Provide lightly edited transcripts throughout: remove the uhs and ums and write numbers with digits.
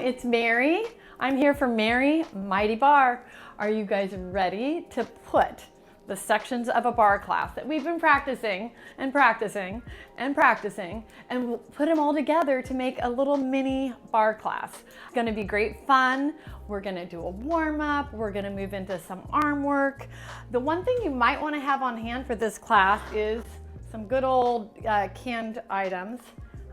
it's Mary. I'm here for Mary Mighty Bar. Are you guys ready to put the sections of a bar class that we've been practicing and practicing and practicing and we'll put them all together to make a little mini bar class? It's gonna be great fun. We're gonna do a warm up. We're gonna move into some arm work. The one thing you might wanna have on hand for this class is some good old canned items.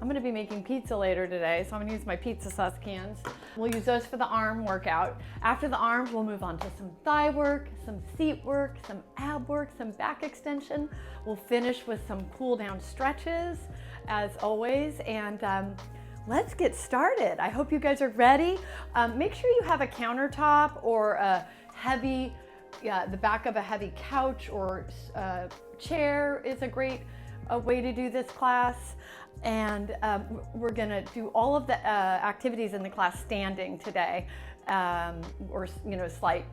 I'm gonna be making pizza later today, so I'm gonna use my pizza sauce cans. We'll use those for the arm workout. After the arms, we'll move on to some thigh work, some seat work, some ab work, some back extension. We'll finish with some cool down stretches, as always, and let's get started. I hope you guys are ready. Make sure you have a countertop or a heavy, the back of a heavy couch or chair is a great way to do this class. And we're gonna do all of the activities in the class standing today, or slight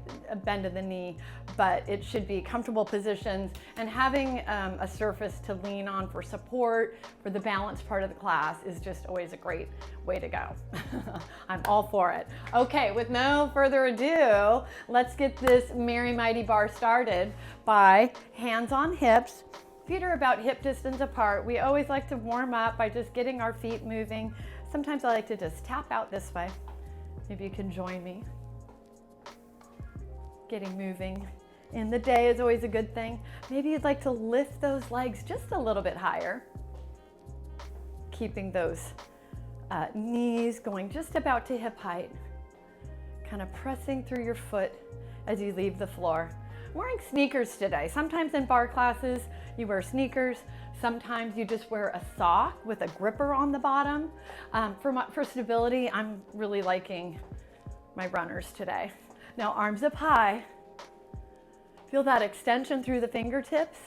bend of the knee, but it should be comfortable positions, and having a surface to lean on for support for the balance part of the class is just always a great way to go. I'm all for it. Okay, with no further ado, let's get this Mary Mighty Bar started by hands on hips. Feet are about hip distance apart. We always like to warm up by just getting our feet moving. Sometimes I like to just tap out this way. Maybe you can join me. Getting moving in the day is always a good thing. Maybe you'd like to lift those legs just a little bit higher. Keeping those knees going just about to hip height. Kind of pressing through your foot as you leave the floor. I'm wearing sneakers today. Sometimes in bar classes, you wear sneakers. Sometimes you just wear a sock with a gripper on the bottom. For stability, I'm really liking my runners today. Now, arms up high. Feel that extension through the fingertips.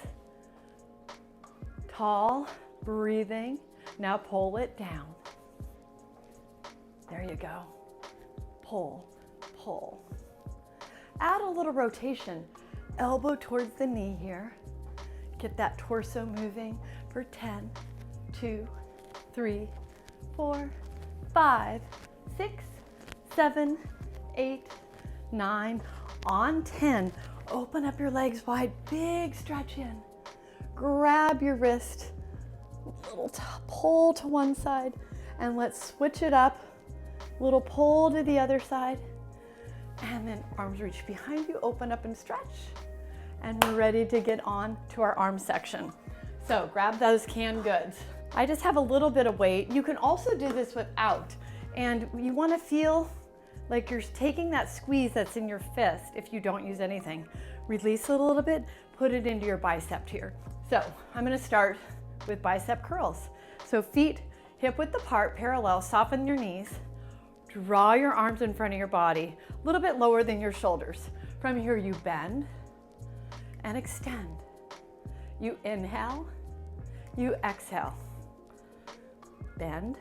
Tall, breathing. Now pull it down. There you go. Pull, pull. Add a little rotation. Elbow towards the knee here. Get that torso moving for 10, 2, 3, 4, 5, 6, 7, 8, 9. On 10, open up your legs wide, big stretch in. Grab your wrist, little pull to one side, and let's switch it up. Little pull to the other side. And then arms reach behind you, open up and stretch. And we're ready to get on to our arm section. So grab those canned goods. I just have a little bit of weight. You can also do this without. And you wanna feel like you're taking that squeeze that's in your fist if you don't use anything. Release it a little bit, put it into your bicep here. So I'm gonna start with bicep curls. So feet hip width apart, parallel, soften your knees. Draw your arms in front of your body, a little bit lower than your shoulders. From here, you bend and extend. You inhale, you exhale. Bend,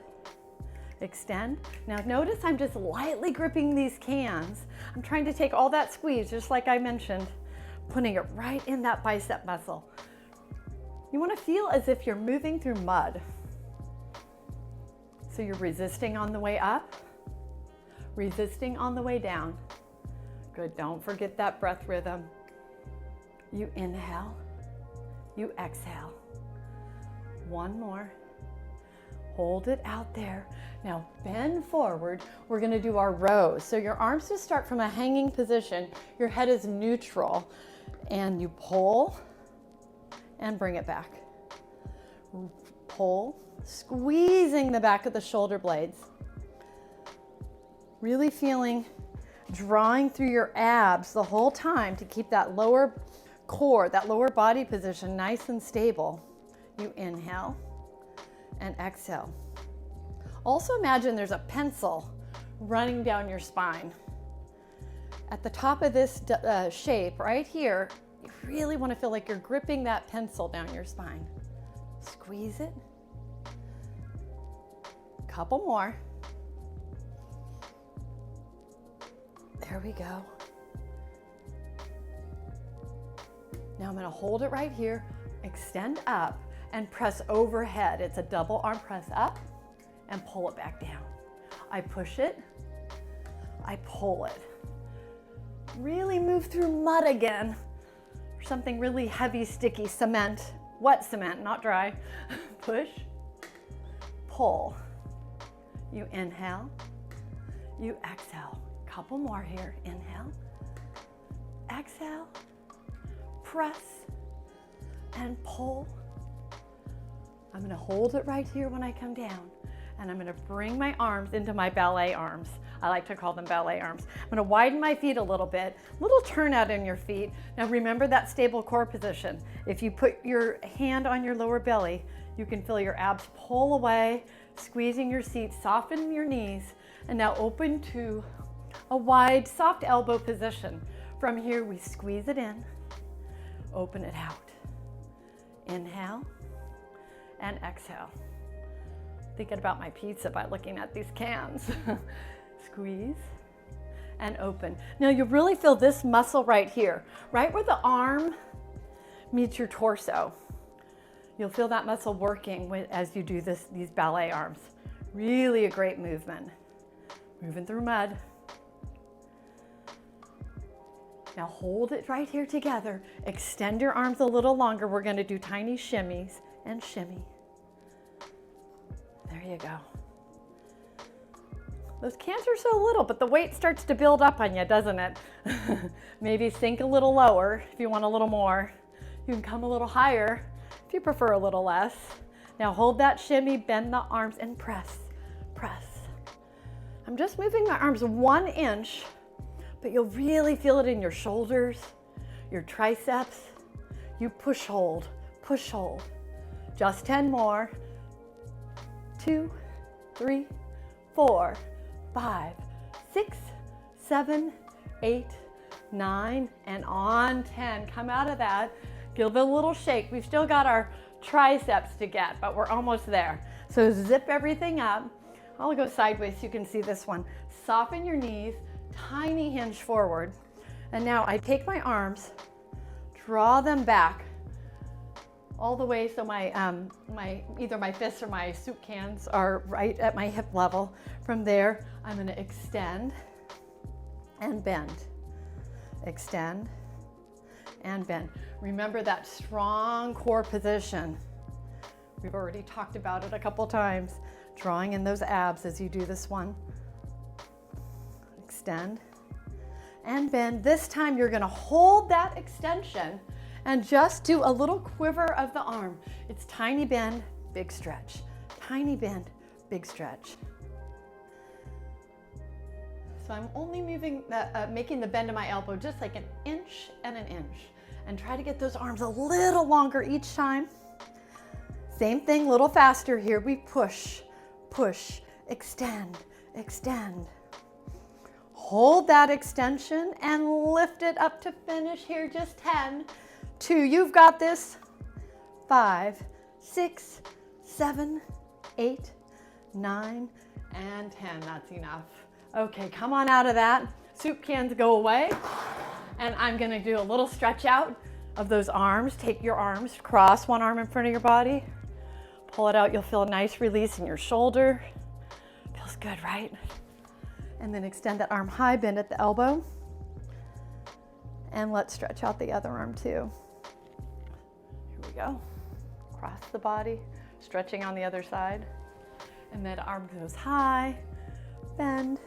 extend. Now notice I'm just lightly gripping these cans. I'm trying to take all that squeeze, just like I mentioned, putting it right in that bicep muscle. You want to feel as if you're moving through mud. So you're resisting on the way up, resisting on the way down. Good, don't forget that breath rhythm. You inhale, you exhale. One more. Hold it out there. Now bend forward. We're gonna do our rows. So your arms just start from a hanging position. Your head is neutral. And you pull and bring it back. Pull, squeezing the back of the shoulder blades. Really feeling, drawing through your abs the whole time to keep that lower core, that lower body position nice and stable. You inhale and exhale. Also imagine there's a pencil running down your spine. At the top of this shape right here, you really want to feel like you're gripping that pencil down your spine. Squeeze it. Couple more. There we go. Now I'm going to hold it right here, extend up, and press overhead. It's a double arm press up and pull it back down. I push it I pull it. Really move through mud again, or something really heavy, sticky, cement, wet cement, not dry. Push, pull. You inhale, you exhale. Couple more here. Inhale, exhale, press, and pull. I'm gonna hold it right here when I come down, and I'm gonna bring my arms into my ballet arms. I like to call them ballet arms. I'm gonna widen my feet a little turnout in your feet. Now remember that stable core position. If you put your hand on your lower belly, you can feel your abs pull away, squeezing your seat, soften your knees, and now open to a wide, soft elbow position. From here, we squeeze it in, open it out. Inhale and exhale. Thinking about my pizza by looking at these cans. Squeeze and open. Now you really feel this muscle right here, right where the arm meets your torso. You'll feel that muscle working as you do these ballet arms. Really a great movement. Moving through mud. Now hold it right here together. Extend your arms a little longer. We're going to do tiny shimmies and shimmy. There you go. Those cans are so little, but the weight starts to build up on you, doesn't it? Maybe sink a little lower if you want a little more. You can come a little higher if you prefer a little less. Now hold that shimmy, bend the arms, and press, press. I'm just moving my arms 1 inch, but you'll really feel it in your shoulders, your triceps. You push, hold, push, hold. Just 10 more. 2, 3, 4, 5, 6, 7, 8, 9, and on 10. Come out of that. Give it a little shake. We've still got our triceps to get, but we're almost there. So zip everything up. I'll go sideways so you can see this one. Soften your knees, tiny hinge forward. And now I take my arms, draw them back all the way so either my fists or my soup cans are right at my hip level. From there, I'm gonna extend and bend. Extend and bend. Remember that strong core position. We've already talked about it a couple times. Drawing in those abs as you do this one. Extend and bend. This time you're gonna hold that extension and just do a little quiver of the arm. It's tiny bend, big stretch. Tiny bend, big stretch. So I'm only making the bend of my elbow just like 1 inch and 1 inch. And try to get those arms a little longer each time. Same thing, a little faster here. We push, push, extend, extend. Hold that extension and lift it up to finish here. Just 10, 2, you've got this. 5, 6, 7, 8, 9, and 10. That's enough. Okay, come on out of that. Soup cans go away. And I'm gonna do a little stretch out of those arms. Take your arms, cross one arm in front of your body. Pull it out, you'll feel a nice release in your shoulder. Feels good, right? And then extend that arm high, bend at the elbow. And let's stretch out the other arm too. Here we go. Cross the body, stretching on the other side. And then arm goes high, bend,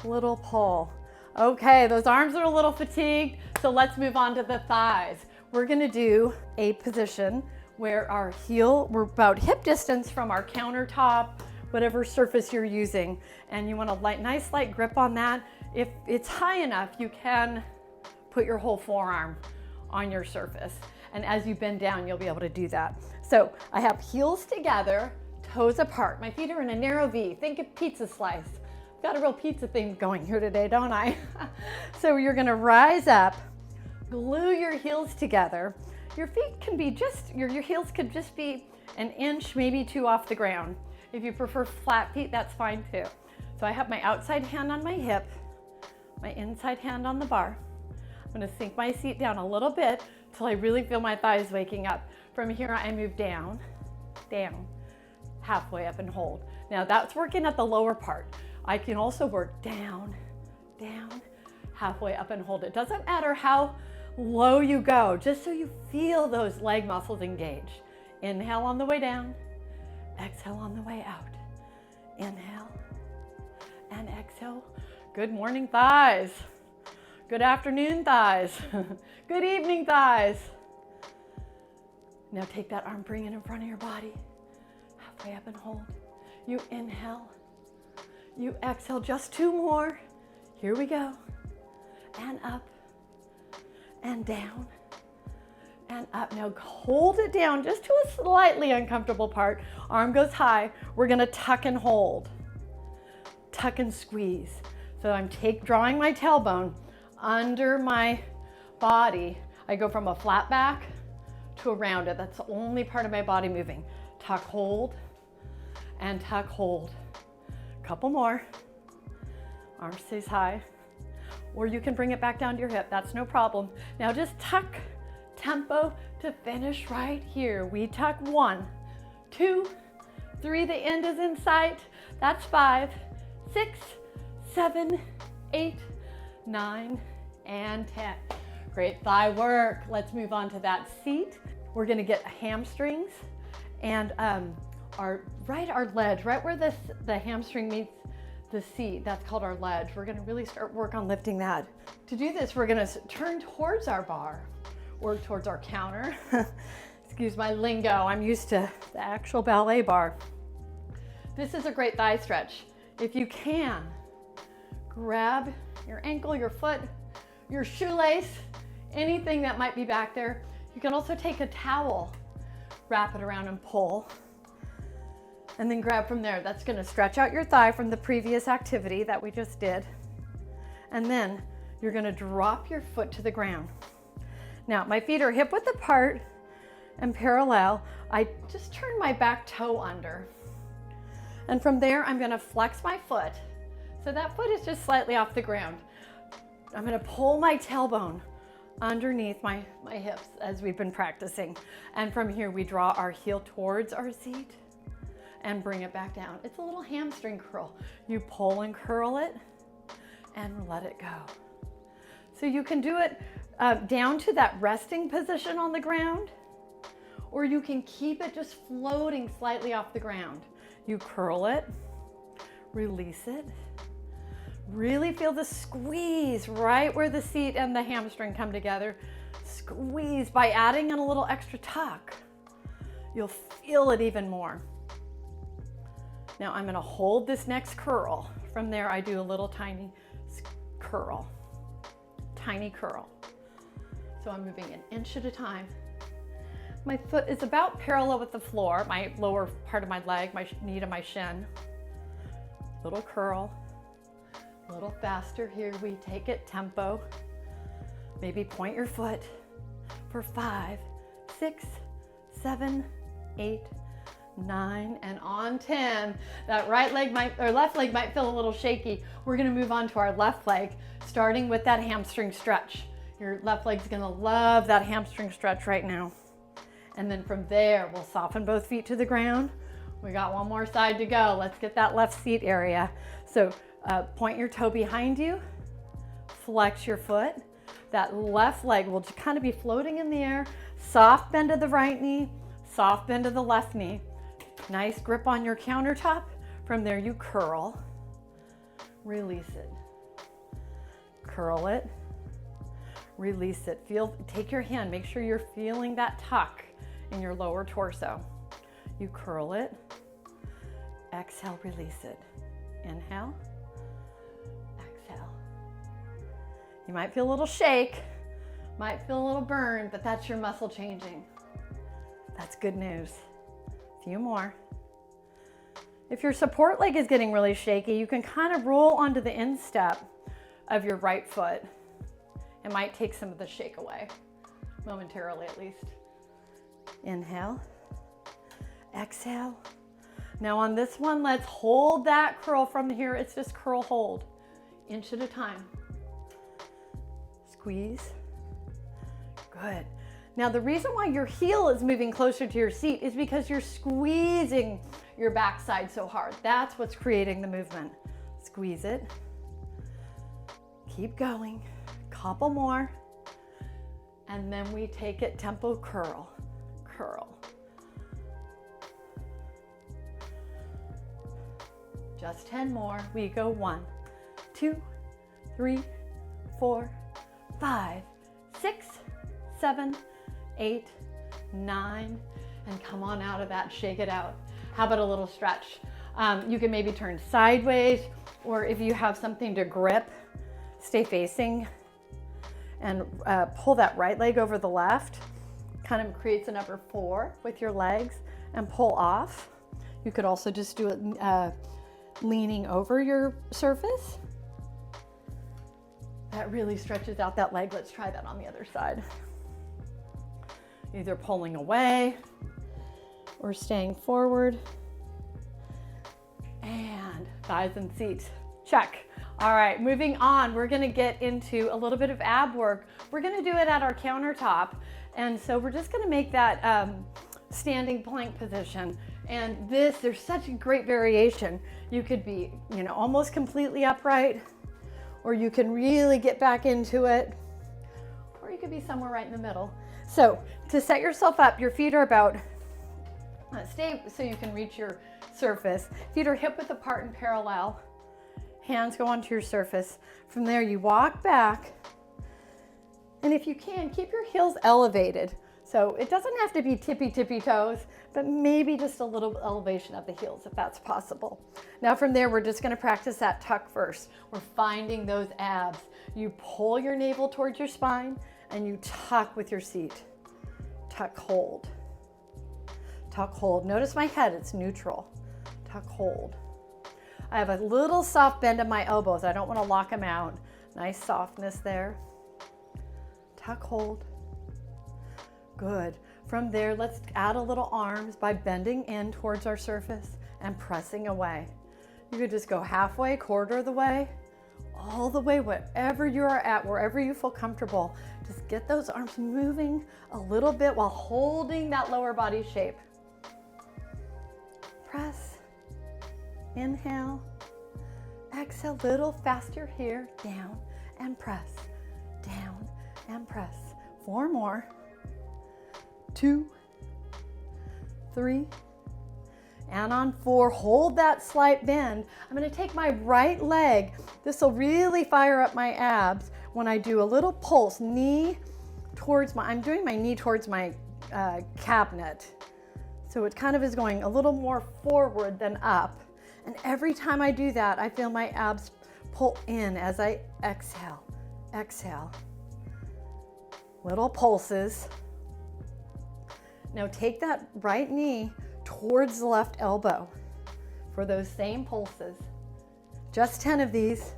little pull. Okay, those arms are a little fatigued, so let's move on to the thighs. We're gonna do a position where our heel, we're about hip distance from our countertop, whatever surface you're using, and you want a nice light grip on that. If it's high enough, you can put your whole forearm on your surface. And as you bend down, you'll be able to do that. So I have heels together, toes apart. My feet are in a narrow V. Think of pizza slice. Got a real pizza theme going here today, don't I? So you're gonna rise up, glue your heels together. Your feet can be your heels could just be 1 inch, maybe 2 off the ground. If you prefer flat feet, that's fine too. So I have my outside hand on my hip, my inside hand on the bar. I'm gonna sink my seat down a little bit till I really feel my thighs waking up. From here, I move down, down, halfway up and hold. Now that's working at the lower part. I can also work down, down, halfway up and hold. It doesn't matter how low you go, just so you feel those leg muscles engage. Inhale on the way down, exhale on the way out. Inhale and exhale. Good morning, thighs. Good afternoon, thighs. Good evening, thighs. Now take that arm, bring it in front of your body. Halfway up and hold. You inhale. You exhale. Just 2 more. Here we go. And up and down and up. Now hold it down just to a slightly uncomfortable part. Arm goes high. We're going to tuck and hold. Tuck and squeeze. So I'm drawing my tailbone under my body. I go from a flat back to a rounded. That's the only part of my body moving. Tuck, hold, and tuck, hold. Couple more. Arm stays high. Or you can bring it back down to your hip. That's no problem. Now just tuck, tempo to finish right here. We tuck 1, 2, 3. The end is in sight. That's 5, 6, 7, 8, 9, and 10. Great thigh work. Let's move on to that seat. We're gonna get hamstrings and our ledge, right where the hamstring meets the seat. That's called our ledge. We're gonna really start work on lifting that. To do this, we're gonna turn towards our bar or towards our counter. Excuse my lingo. I'm used to the actual ballet bar. This is a great thigh stretch. If you can, grab your ankle, your foot, your shoelace, anything that might be back there. You can also take a towel, wrap it around and pull, and then grab from there. That's gonna stretch out your thigh from the previous activity that we just did. And then you're gonna drop your foot to the ground. Now, my feet are hip width apart and parallel. I just turn my back toe under. And from there, I'm gonna flex my foot. So that foot is just slightly off the ground. I'm gonna pull my tailbone underneath my hips as we've been practicing. And from here, we draw our heel towards our seat and bring it back down. It's a little hamstring curl. You pull and curl it and let it go. So you can do it down to that resting position on the ground, or you can keep it just floating slightly off the ground. You curl it, release it. Really feel the squeeze right where the seat and the hamstring come together. Squeeze by adding in a little extra tuck. You'll feel it even more. Now I'm gonna hold this next curl. From there, I do a little tiny curl, tiny curl. So I'm moving 1 inch at a time. My foot is about parallel with the floor, my lower part of my leg, my knee to my shin. Little curl, a little faster. Here we take it, tempo. Maybe point your foot for 5, 6, 7, 8, 9, and on 10. That right leg left leg might feel a little shaky. We're gonna move on to our left leg, starting with that hamstring stretch. Your left leg's gonna love that hamstring stretch right now. And then from there, we'll soften both feet to the ground. We got one more side to go. Let's get that left seat area. So point your toe behind you, flex your foot. That left leg will just kind of be floating in the air. Soft bend of the right knee, soft bend of the left knee. Nice grip on your countertop. From there, you curl, release it. Curl it, release it. Take your hand, make sure you're feeling that tuck in your lower torso. You curl it, exhale, release it. Inhale, exhale. You might feel a little shake, might feel a little burn, but that's your muscle changing. That's good news. A few more. If your support leg is getting really shaky, you can kind of roll onto the instep of your right foot. It might take some of the shake away, momentarily at least. Inhale, exhale. Now on this one, let's hold that curl from here. It's just curl hold, inch at a time. Squeeze, good. Now the reason why your heel is moving closer to your seat is because you're squeezing your backside so hard. That's what's creating the movement. Squeeze it. Keep going. Couple more. And then we take it tempo curl, curl. Just 10 more. We go 1, 2, 3, 4, 5, 6, 7, 8, 9, and come on out of that, shake it out. How about a little stretch? You can maybe turn sideways, or if you have something to grip, stay facing and pull that right leg over the left. Kind of creates a number 4 with your legs and pull off. You could also just do it leaning over your surface. That really stretches out that leg. Let's try that on the other side. Either pulling away or staying forward. And thighs and seats, check. All right, moving on, we're gonna get into a little bit of ab work. We're gonna do it at our countertop. And so we're just gonna make that standing plank position. And there's such a great variation. You could be, almost completely upright, or you can really get back into it, or you could be somewhere right in the middle. So to set yourself up, your feet are about, stay so you can reach your surface. Feet are hip width apart and parallel. Hands go onto your surface. From there, you walk back. And if you can, keep your heels elevated. So it doesn't have to be tippy toes, but maybe just a little elevation of the heels if that's possible. Now from there, we're just gonna practice that tuck first. We're finding those abs. You pull your navel towards your spine and you tuck with your seat. Tuck, hold. Tuck, hold. Notice my head, it's neutral. Tuck, hold. I have a little soft bend of my elbows. I don't want to lock them out. Nice softness there. Tuck, hold. Good. From there, let's add a little arms by bending in towards our surface and pressing away. You could just go halfway, quarter of the way, all the way, wherever you are at, wherever you feel comfortable. Just get those arms moving a little bit while holding that lower body shape. Press. Inhale, exhale, little faster here, down and press, down and press. 4 more, 2, 3, and on 4, hold that slight bend. I'm gonna take my right leg. This will really fire up my abs when I do a little pulse, knee towards I'm doing my knee towards my cabinet. So it kind of is going a little more forward than up. And every time I do that, I feel my abs pull in as I exhale, exhale. Little pulses. Now take that right knee towards the left elbow for those same pulses. Just 10 of these.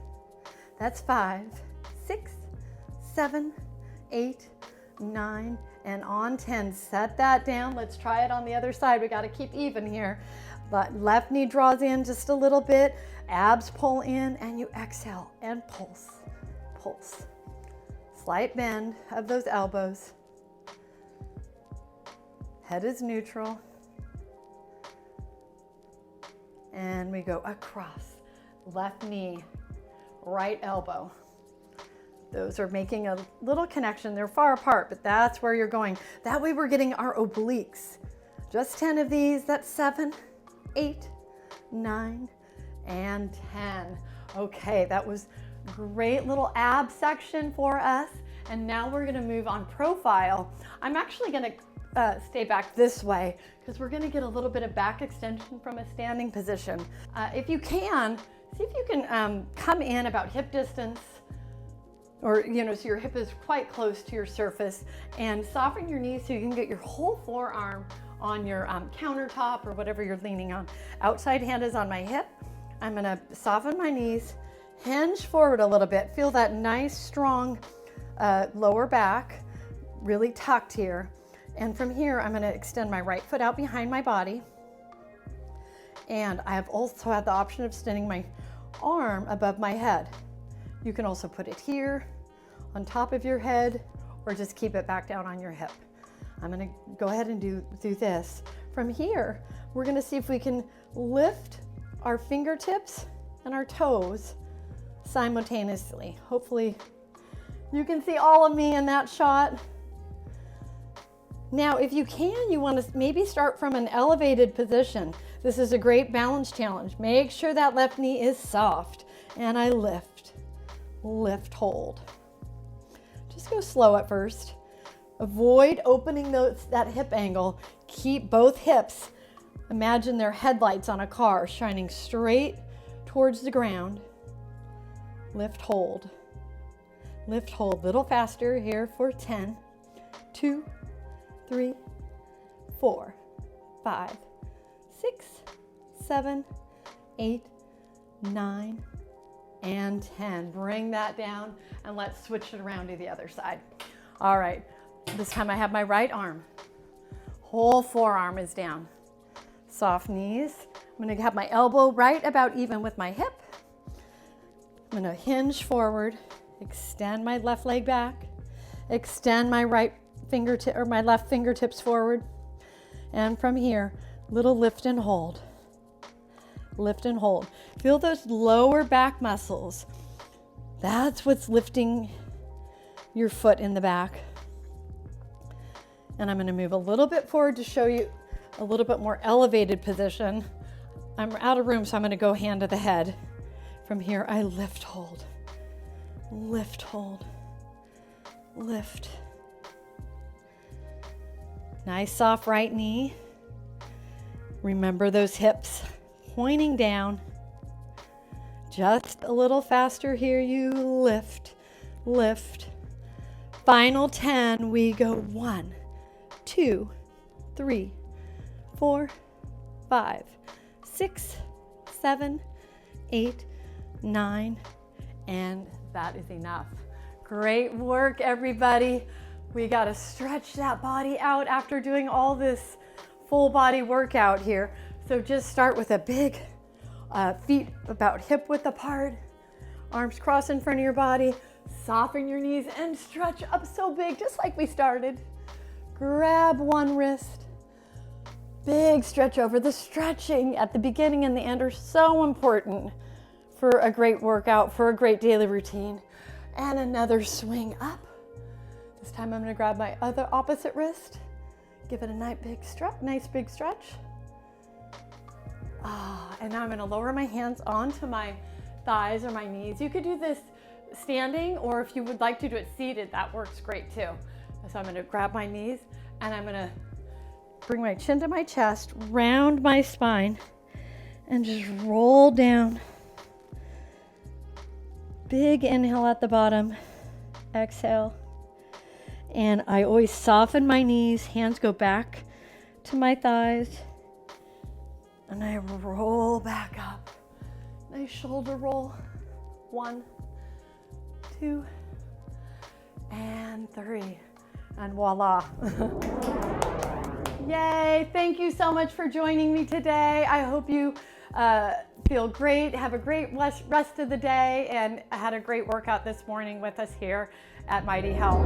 That's 5, 6, 7, 8, 9, and on 10. Set that down. Let's try it on the other side. We got to keep even here. But left knee draws in just a little bit, abs pull in, and you exhale and pulse, pulse. Slight bend of those elbows. Head is neutral. And we go across, left knee, right elbow. Those are making a little connection. They're far apart, but that's where you're going. That way we're getting our obliques. Just 10 of these, that's 7, 8, 9, and 10. Okay, that was great little ab section for us. And now we're gonna move on profile. I'm actually gonna stay back this way because we're gonna get a little bit of back extension from a standing position. If you can, see if you can come in about hip distance, or so your hip is quite close to your surface, and soften your knees so you can get your whole forearm on your countertop or whatever you're leaning on. Outside hand is on my hip. I'm gonna soften my knees, hinge forward a little bit. Feel that nice, strong lower back, really tucked here. And from here, I'm gonna extend my right foot out behind my body. And I have also had the option of extending my arm above my head. You can also put it here on top of your head, or just keep it back down on your hip. I'm gonna go ahead and do this. From here, we're gonna see if we can lift our fingertips and our toes simultaneously. Hopefully you can see all of me in that shot. Now, if you can, you want to maybe start from an elevated position. This is a great balance challenge. Make sure that left knee is soft. And I lift, lift, hold. Just go slow at first. Avoid opening that hip angle. Keep both hips. Imagine they're headlights on a car shining straight towards the ground. Lift, hold. Lift, hold. Little faster here for 10, 2, 3, 4, 5, 6, 7, 8, 9, and 10. Bring that down and let's switch it around to the other side. All right, this time I have my right arm. Whole forearm is down. Soft knees. I'm gonna have my elbow right about even with my hip. I'm gonna hinge forward, extend my left leg back, extend my right fingertip or my left fingertips forward. And from here, little lift and hold. Lift and hold. Feel those lower back muscles. That's what's lifting your foot in the back. And I'm going to move a little bit forward to show you a little bit more elevated position. I'm out of room, so I'm going to go hand to the head. From here, I lift, hold. Lift, hold. Lift. Nice soft right knee. Remember those hips pointing down. Just a little faster here. You lift, lift. Final 10, we go 1, 2, 3, 4, 5, 6, 7, 8, 9, and that is enough. Great work, everybody. We got to stretch that body out after doing all this full body workout here. So just start with a big feet about hip width apart, arms crossed in front of your body, soften your knees and stretch up so big, just like we started. Grab one wrist, big stretch over. The stretching at the beginning and the end are so important for a great workout, for a great daily routine. And another swing up. This time I'm going to grab my other opposite wrist, give it a nice big stretch. And now I'm going to lower my hands onto my thighs or my knees. You could do this standing, or if you would like to do it seated, that works great too. So I'm going to grab my knees and I'm going to bring my chin to my chest, round my spine, and just roll down. Big inhale at the bottom, exhale. And I always soften my knees, hands go back to my thighs, and I roll back up. Nice shoulder roll. 1, 2, and 3. And voila. Yay, thank you so much for joining me today. I hope you feel great, have a great rest of the day, and had a great workout this morning with us here at Mighty Health.